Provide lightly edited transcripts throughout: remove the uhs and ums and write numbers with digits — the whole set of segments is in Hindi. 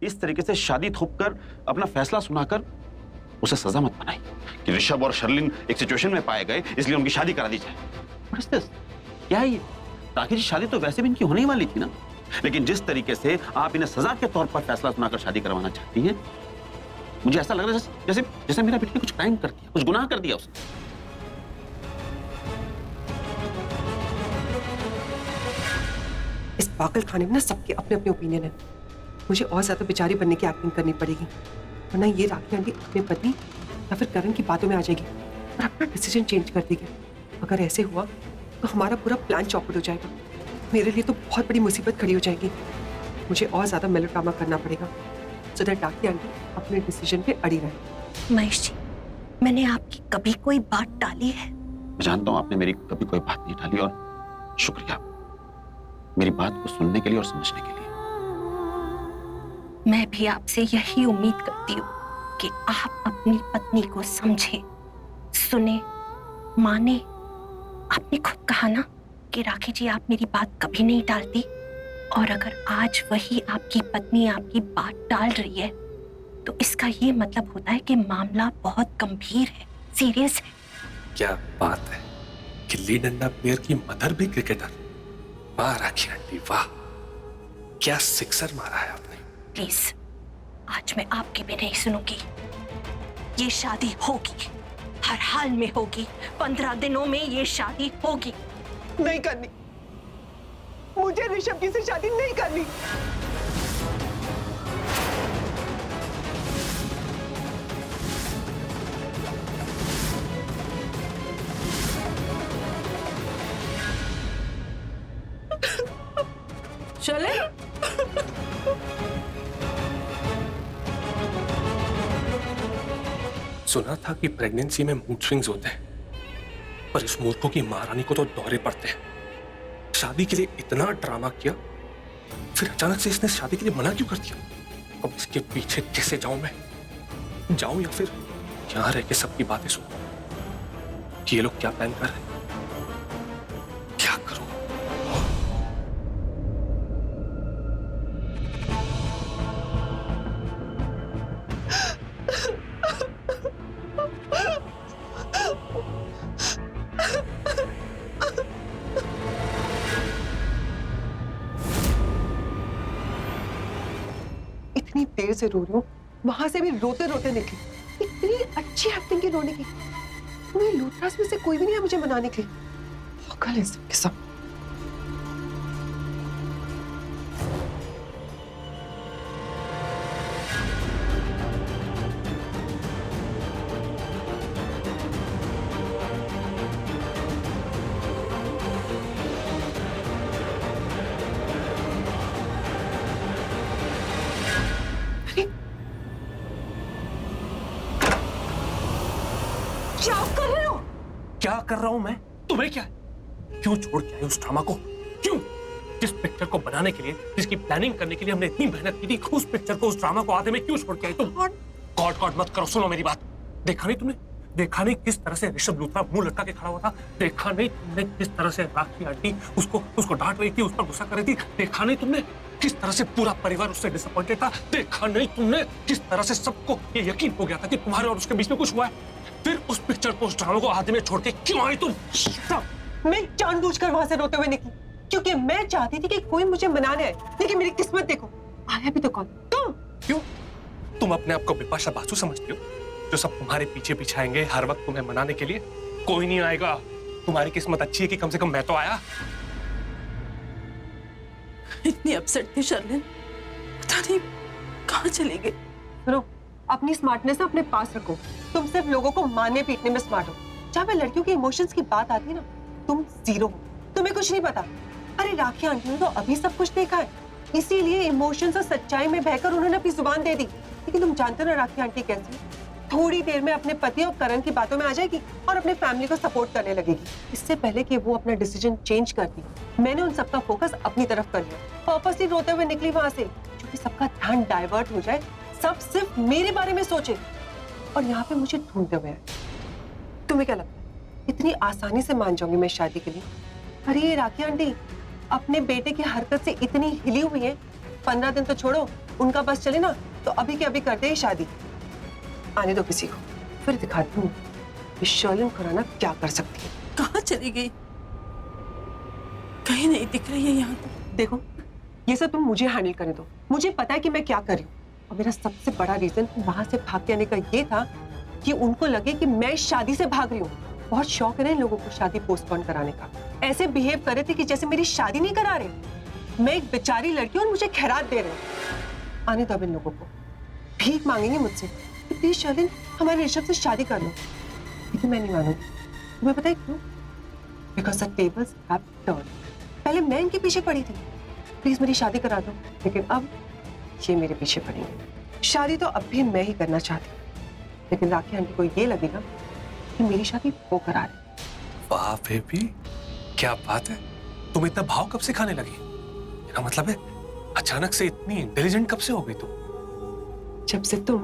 इस तरीके से शादी थोपकर अपना फैसला सुनाकर उसे सजा मत बनाई कि ऋषभ और शर्लिन एक सिचुएशन में पाए गए इसलिए उनकी शादी करा दी जाए। What is this? क्या है ये? राखी जी शादी तो वैसे भी इनकी होने ही वाली थी ना, लेकिन जिस तरीके से आप इन्हें सजा के तौर पर फैसला सुनाकर शादी करवाना चाहती हैं, मुझे ऐसा लग रहा है जैसे जैसे मेरा बेटी ने कुछ क्राइम कर दिया, कुछ गुनाह कर दिया उसने। इस पागल खाने में ना सबके अपने अपने ओपिनियन है। मुझे और ज्यादा बेचारी बनने की एक्टिंग करनी पड़ेगी, वरना ये राखी आंटी अपने पति या फिर करण की बातों में आ जाएगी और अपना डिसीजन चेंज कर देगी। अगर ऐसे हुआ तो हमारा पूरा प्लान चौपट हो जाएगा। मेरे लिए तो बहुत बड़ी मुसीबत खड़ी हो जाएगी। मुझे और ज्यादा मेलोड्रामा करना पड़ेगा सो दैट राखी आंटी अपने डिसीजन पे अड़ी रहे। महेश जी, मैंने आपकी कभी कोई बात टाली है? मैं जानता हूं आपने मेरी कभी कोई बात नहीं टाली, और शुक्रिया मेरी बात को सुनने के लिए और समझने के लिए। मैं भी आपसे यही उम्मीद करती हूँ कि आप अपनी पत्नी को समझें, सुने, माने। आपने खुद कहा ना कि राखी जी आप मेरी बात कभी नहीं टालती, और अगर आज वही आपकी पत्नी आपकी बात टाल रही है तो इसका ये मतलब होता है कि मामला बहुत गंभीर है, सीरियस है। क्या बात है, गिल्ली डंडा प्लेयर की मदर भी क्रिकेटर। वाह राखी आंटी वाह, क्या सिक्सर मारा है आपने। प्लीज आज मैं आपकी भी नहीं सुनूंगी। ये शादी होगी, हर हाल में होगी। 15 दिनों में ये शादी होगी। नहीं करनी, मुझे ऋषभ की से शादी नहीं करनी। चले सुना था कि प्रेगनेंसी में मूड स्विंग्स होते हैं, पर इस मूर्खों की महारानी को तो दौरे पड़ते हैं। शादी के लिए इतना ड्रामा किया, फिर अचानक से इसने शादी के लिए मना क्यों कर दिया। अब इसके पीछे कैसे जाऊं मैं? जाऊं या फिर यहां रह के सबकी बातें सुनूं कि ये लोग क्या प्लान कर रहे हैं? क्या करूं? इतनी देर से रो रही हूँ, वहां से भी रोते रोते निकली। इतनी अच्छी एक्टिंग की रोने की। तुम्हें लूथरास में से कोई भी नहीं है मुझे मनाने के लिए। पागल है सबके सब। क्या कर रहे हो? क्या कर रहा हूं मैं? तुम्हें क्या है? क्यों छोड़ के आए उस ड्रामा को? क्यों? जिस पिक्चर को बनाने के लिए, जिसकी प्लानिंग करने के लिए हमने इतनी मेहनत की थी, उस पिक्चर को, उस ड्रामा को आधे में क्यों छोड़ के आई तुम? गॉड गॉड मत करो, सुनो मेरी बात। देखा नहीं तुमने? देखा नहीं किस तरह से ऋषभ लूथरा मुंह लटका के खड़ा हुआ था? देखा नहीं तुमने किस तरह से राखी आंटी उसको डांट रही थी, उस पर गुस्सा कर रही थी? देखा नहीं तुमने किस तरह से पूरा परिवार उससे डिसअपॉइंटेड था? देखा नहीं तुमने किस तरह से सबको ये यकीन हो गया था कि तुम्हारे और उसके बीच में कुछ हुआ है? फिर उस पिक्चर को, उस ड्रामा को आधे में छोड़ के क्यों आई तुम? मैं जानबूझकर वहां से रोते हुए निकली क्योंकि मैं चाहती थी कि कोई मुझे मनाने आए, लेकिन मेरी किस्मत देखो, आया भी तो कौन? तुम। क्यों? तुम अपने आप को बिपाशा बासु समझती हो, जो सब तुम्हारे पीछे पीछे आएंगे हर वक्त तुम्हें मनाने के लिए? कोई नहीं आएगा। तुम्हारी किस्मत अच्छी है कि कम से कम मैं तो आया। इतनी अपसेट थी शर्लिन, पता नहीं कहाँ चली गई। सुनो, अपनी स्मार्टनेस अपने पास रखो। तुम सिर्फ लोगों को मारने पीटने में स्मार्ट हो। जहाँ पे लड़कियों के इमोशंस की बात आती है ना, तुम जीरो हो। तुम्हें कुछ नहीं पता। अरे राखी आंटी ने तो अभी सब कुछ देखा है, इसीलिए इमोशंस और सच्चाई में बहकर उन्होंने अपनी जुबान दे दी। लेकिन तुम जानते हो ना राखी आंटी कैसी? थोड़ी देर में अपने पति और करण की बातों में आ जाएगी और अपने फैमिली को सपोर्ट करने लगेगी। इससे पहले कि वो अपना डिसीजन चेंज करती, मैंने उन सबका फोकस अपनी तरफ कर लिया। पर्पसली रोते हुए निकली वहां से, क्योंकि सबका ध्यान डाइवर्ट हो जाए, सब सिर्फ मेरे बारे में सोचे और यहाँ पे मुझे ढूंढते हुए आए। तुम्हें क्या लगता है इतनी आसानी से मान जाऊंगी मैं शादी के लिए? अरे ये राखी आंटी अपने बेटे की हरकत से इतनी हिली हुई है 15 दिन तो छोड़ो, उनका बस चले ना तो अभी के अभी कर दे ये शादी। आने दो किसी को, फिर दिखाती हूँ कि शर्लिन खुराना क्या कर सकती है। कहाँ चली गई? कहीं नहीं दिख रही है यहाँ तो। देखो, ये सब तुम मुझे हैंडल करने दो। मुझे पता है कि मैं क्या कर रही हूँ, और मेरा सबसे बड़ा रीजन वहां से भाग के आने का ये था कि उनको लगे कि मैं शादी से भाग रही हूँ। बहुत शौक है ना इन लोगों को शादी पोस्टपोन कराने का। ऐसे बिहेव कर रहे थे कि जैसे मेरी शादी नहीं करा रहे। मैं एक बेचारी लड़की हूँ और मुझे खैरात दे रहे हो। आने दो अब इन लोगों को। भीख मांगेंगे मुझसे कि प्लीज शर्लिन हमारे ऋषभ से शादी कर लो, लेकिन मैं नहीं मानूंगी। तुम्हें पता है क्यों? Because the tables have turned. पहले मैं इनके पीछे पड़ी थी, प्लीज मेरी शादी करा दो, लेकिन अब ये मेरे पीछे पड़ेंगे। शादी तो अब भी मैं ही करना चाहती हूँ, लेकिन राखी आंटी को ये लगेगा कि मेरी शादी वो करा रही। वाह बेबी, क्या बात है। तुम इतना भाव कब से खाने लगी? मेरा मतलब है अचानक से इतनी इंटेलिजेंट कब से हो गई तुम? जब से तुम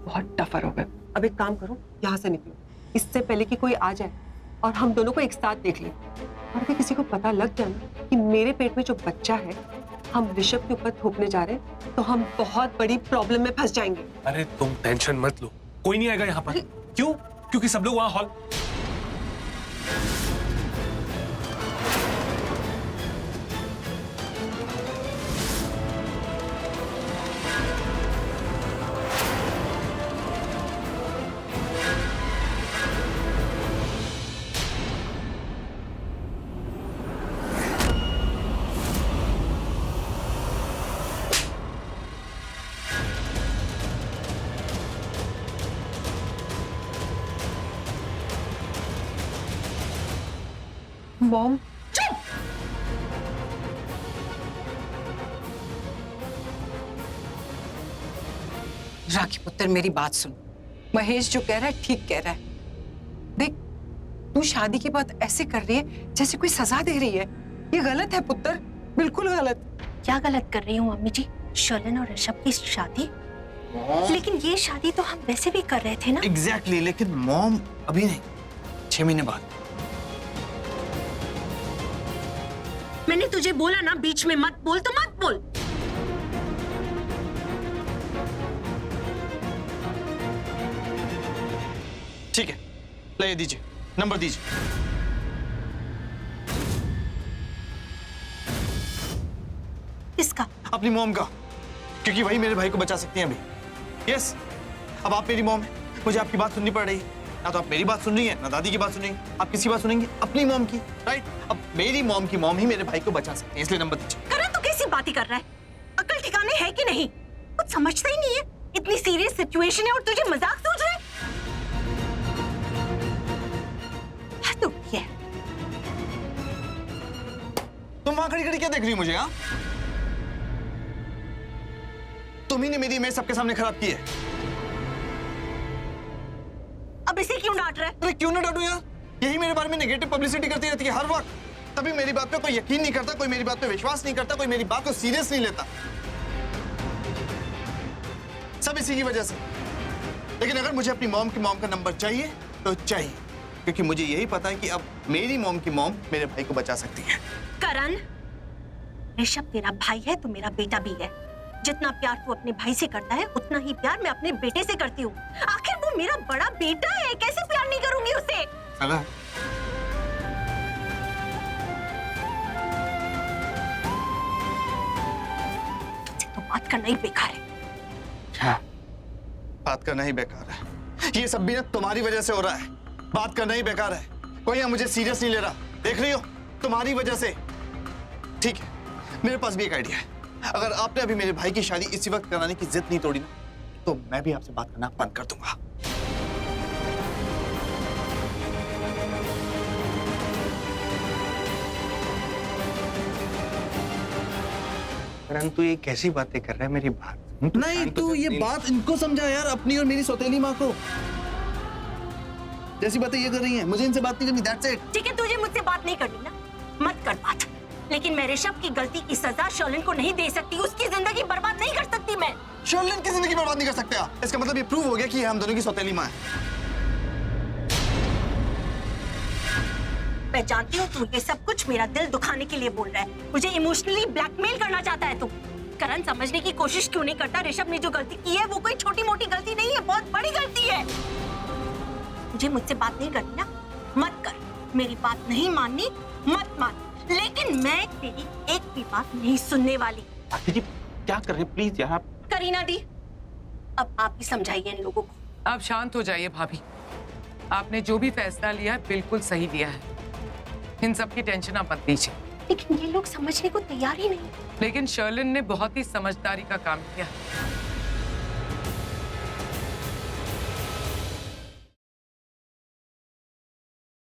बहुत टफर हो गए। अब एक काम करो, यहाँ से निकलो, इससे पहले कि कोई आ जाए और हम दोनों को एक साथ देख ले। और अगर किसी को पता लग जाए ना कि मेरे पेट में जो बच्चा है हम ऋषभ के ऊपर थोपने जा रहे हैं, तो हम बहुत बड़ी प्रॉब्लम में फंस जाएंगे। अरे तुम टेंशन मत लो, कोई नहीं आएगा यहाँ पर। क्यों? क्योंकि सब लोग वहां हॉल। मॉम, राखी पुत्र मेरी बात सुन। महेश जो कह रहा है ठीक कह रहा है। देख, तू शादी की बात ऐसे कर रही है जैसे कोई सजा दे रही है। ये गलत है पुत्र, बिल्कुल गलत। क्या गलत कर रही हूँ अम्मी जी? शर्लिन और ऋषभ की शादी? लेकिन ये शादी तो हम वैसे भी कर रहे थे ना। एग्जैक्टली, लेकिन मॉम अभी नहीं, 6 महीने बाद। मैंने तुझे बोला ना बीच में मत बोल, तो मत बोल। ठीक है, ले दीजिए, नंबर दीजिए। किसका? अपनी मॉम का, क्योंकि वही मेरे भाई को बचा सकती हैं अभी। यस, अब आप मेरी मॉम है, मुझे आपकी बात सुननी पड़ रही है। ना तो आप मेरी बात सुन रही हैं, ना दादी की बात सुन रही हैं। आप किसी बात सुनेंगी? अपनी मॉम की, राइट? अब मेरी मॉम की मॉम ही मेरे भाई को बचा सकती है, इसलिए नंबर दीजिए। करण, तू कैसी बातें कर रहा है? अकल ठिकाने है कि नहीं? कुछ समझता ही नहीं है। इतनी सीरियस सिचुएशन है और तुझे मजाक सूझ रहा है? हद होती है। तुम वहां खड़ी खड़ी क्या देख रही हो मुझे? हाँ, तुम ही ने मेरी इमेज सबके सामने खराब की है। अब इसे क्यों डांट रहा है? अरे क्यों ना डांटू यार, यही मेरे बारे में नेगेटिव पब्लिसिटी करती रहती है हर वक्त। तभी मेरी बात पे कोई यकीन नहीं करता, कोई मेरी बात पे विश्वास नहीं करता, कोई मेरी बात को सीरियस नहीं लेता। सब इसी की वजह से। लेकिन अगर मुझे अपनी मॉम की मॉम का नंबर चाहिए तो चाहिए, क्योंकि मुझे यही पता है कि अब मेरी मॉम की मॉम मेरे भाई को बचा सकती है। करण, ऋषभ तेरा भाई है तो मेरा बेटा भी है। जितना प्यार तू अपने भाई से करता है उतना ही प्यार मैं अपने बेटे से करती हूँ। आखिर वो मेरा बड़ा बेटा है, कैसे प्यार नहीं करूंगी उसे? अगर तुझसे तो बात करना ही बेकार है। हाँ, बात करना ही बेकार है। ये सब भी ना तुम्हारी वजह से हो रहा है। बात करना ही बेकार है। कोई यहाँ मुझे सीरियस नहीं ले रहा, देख रही हो, तुम्हारी वजह से। ठीक है, मेरे पास भी एक आइडिया है। अगर आपने अभी मेरे भाई की शादी इसी वक्त कराने की जिद नहीं तोड़ी ना, तो मैं भी आपसे बात करना बंद कर दूंगा। परंतु ये कैसी बातें कर रहा है, मेरी बात नहीं, तू ये बात इनको समझा यार, अपनी और मेरी सौतेली माँ को। जैसी बातें ये कर रही हैं, मुझे इनसे बात नहीं करनी, दैट्स इट। ठीक है, तुझे मुझसे बात नहीं करनी ना, मत कर बात। लेकिन मैं ऋषभ की गलती की सजा शर्लिन को नहीं दे सकती, उसकी जिंदगी बर्बाद नहीं कर सकती मैं। शर्लिन की जिंदगी बर्बाद नहीं कर सकते आप। इसका मतलब ये प्रूव हो गया कि हम दोनों की सौतेली माँ है। मैं जानती हूँ तू ये सब कुछ मेरा दिल दुखाने के लिए बोल रहा है, मुझे इमोशनली ब्लैकमेल करना चाहता है तू। करण समझने की कोशिश क्यों नहीं करता? ऋषभ ने जो गलती की है वो कोई छोटी मोटी गलती नहीं है, बहुत बड़ी गलती है। मुझे मुझसे बात नहीं करनी ना, मत कर। मेरी बात नहीं माननी, मत मान। लेकिन मैं तेरी एक भी बात नहीं सुनने वाली। राखी जी क्या कर रहे हैं, प्लीज यार आप। करीना दी, अब आप ही समझाइए इन लोगों को। आप शांत हो जाइए भाभी। आपने जो भी फैसला लिया है बिल्कुल सही लिया है। इन सब की टेंशन आप मत लीजिए। लेकिन ये लोग समझने को तैयार ही नहीं। लेकिन शर्लिन ने बहुत ही समझदारी का काम किया।